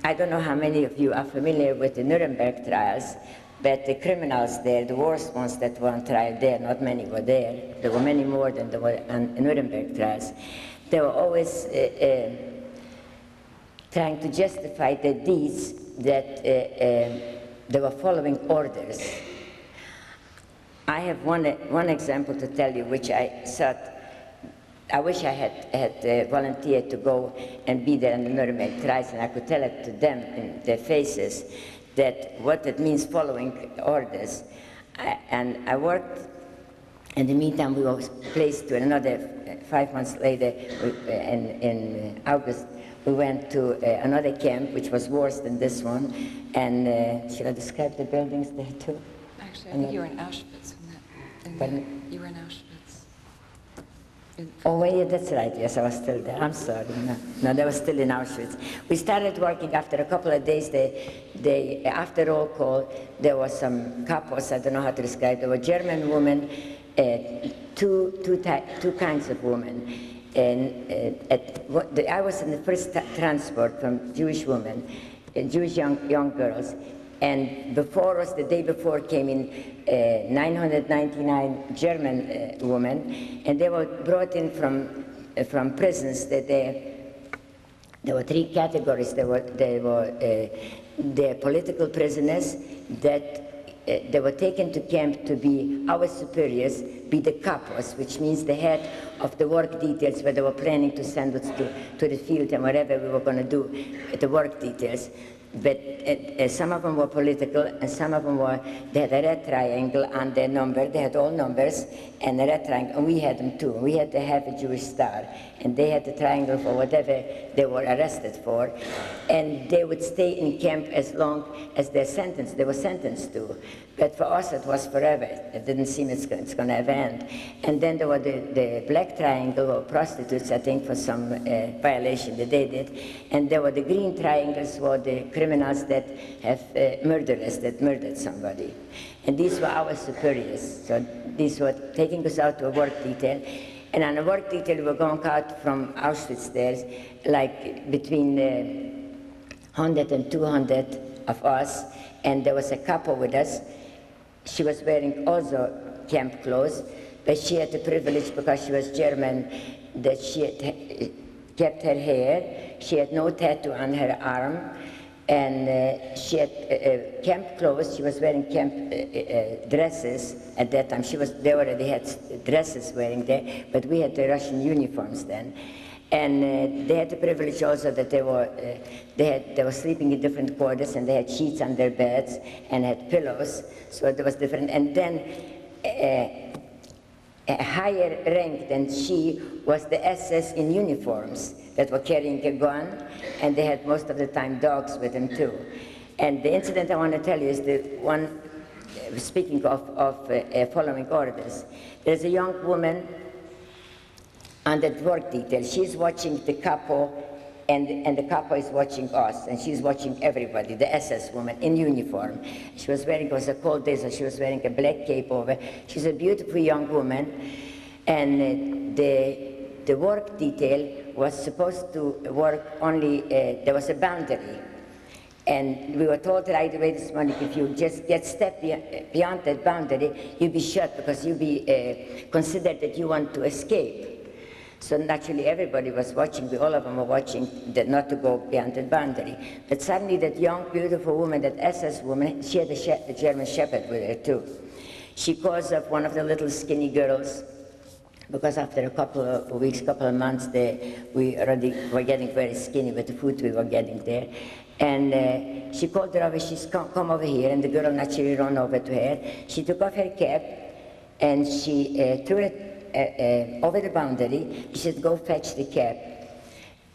I don't know how many of you are familiar with the Nuremberg Trials, but the criminals there, the worst ones that were on trial there, not many were there. There were many more than there were on Nuremberg Trials. They were always trying to justify their deeds that they were following orders. I have one example to tell you, which I thought, I wish I had volunteered to go and be there in the Nuremberg Trials, and I could tell it to them in their faces, that what it means following orders. And I worked, in the meantime we were placed to another, 5 months later, in August, we went to another camp, which was worse than this one, and should I describe the buildings there too? Actually, I think you were in Auschwitz. You were in Auschwitz. Oh, yeah, that's right. Yes, I was still there. I'm sorry. No, they were still in Auschwitz. We started working after a couple of days. After roll call, there were some couples, I don't know how to describe. There were German women, two kinds of women. And I was in the first transport from Jewish women, Jewish young girls. And before us, the day before, came in 999 German women, and they were brought in from prisons. That there were three categories. There were political prisoners that they were taken to camp to be our superiors, be the capos, which means the head of the work details, where they were planning to send us to the field and whatever we were going to do, the work details. But some of them were political, and some of them they had a red triangle on their number. They had all numbers and a red triangle, and we had them too. We had to have a Jewish star, and they had the triangle for whatever they were arrested for. And they would stay in camp as long as they were sentenced to. But for us, it was forever. It didn't seem it's going to have end. And then there were the black triangle, or prostitutes, I think, for some violation that they did. And there were the green triangles, were the criminals that have murderers, that murdered somebody. And these were our superiors. So these were taking us out to a work detail. And on a work detail, we were going out from Auschwitz there, like between 100 and 200 of us. And there was a couple with us. She was wearing also camp clothes, but she had the privilege, because she was German, that she had kept her hair. She had no tattoo on her arm, and she had camp clothes. She was wearing camp dresses at that time. They already had dresses wearing there, but we had the Russian uniforms then. And they had the privilege also that they were sleeping in different quarters, and they had sheets on their beds and had pillows, so it was different. And then a higher rank than she was the SS in uniforms that were carrying a gun, and they had most of the time dogs with them too. And the incident I want to tell you is the one, speaking of following orders. There's a young woman on that work detail. She's watching the capo, and the capo is watching us, and she's watching everybody, the SS woman in uniform. She was wearing, it was a cold day, so she was wearing a black cape over. She's a beautiful young woman, and the work detail was supposed to work only, there was a boundary. And we were told right away this morning, if you just get step beyond that boundary, you'll be shot, because you'll be considered that you want to escape. So naturally everybody was watching, all of them were watching, that not to go beyond the boundary. But suddenly that young, beautiful woman, that SS woman, she had a German Shepherd with her too. She calls up one of the little skinny girls, because after a couple of weeks, couple of months, we already were getting very skinny with the food we were getting there. And she called her over, she's come over here, and the girl naturally ran over to her. She took off her cap, and she threw it over the boundary. She said, go fetch the cap.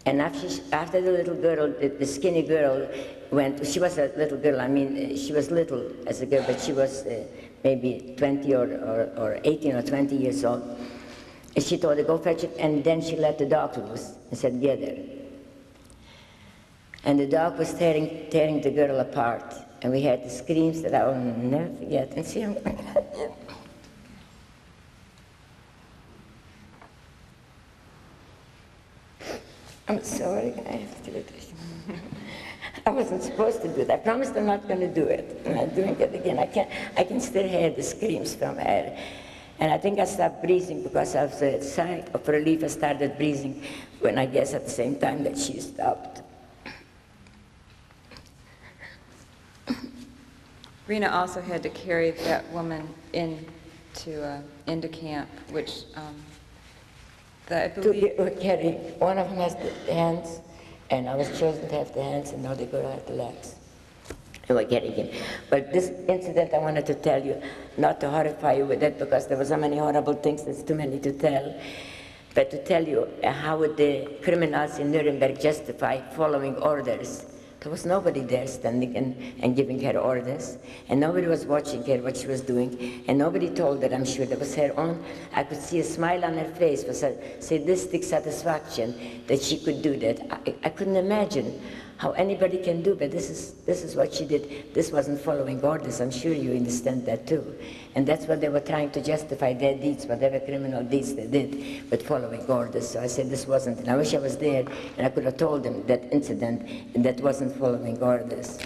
And after the little girl, the skinny girl went, she was a little girl, I mean, she was little as a girl, but she was maybe 20 or 18 or 20 years old. And she told her, go fetch it, and then she let the dog loose and said, get her. And the dog was tearing the girl apart. And we had the screams that I will never forget. And see, I'm sorry, I have to do this. I wasn't supposed to do that. I promised I'm not going to do it. I'm not doing it again. I can still hear the screams from her. And I think I stopped breathing because of the sigh of relief. I started breathing when I guess at the same time that she stopped. Rena also had to carry that woman into camp, which I believe... To carry, one of them has the hands, and I was chosen to have the hands, and now they go to have the legs. And we're getting him. But this incident I wanted to tell you, not to horrify you with it, because there were so many horrible things, there's too many to tell, but to tell you how would the criminals in Nuremberg justify following orders. There was nobody there standing and giving her orders, and nobody was watching her, what she was doing, and nobody told her, I'm sure. That was her own, I could see a smile on her face, was a sadistic satisfaction that she could do that. I couldn't imagine how anybody can do, but this is what she did. This wasn't following orders, I'm sure you understand that too. And that's what they were trying to justify their deeds, whatever criminal deeds they did, with following orders. So I said this wasn't, and I wish I was there, and I could have told them that incident, and that wasn't following orders.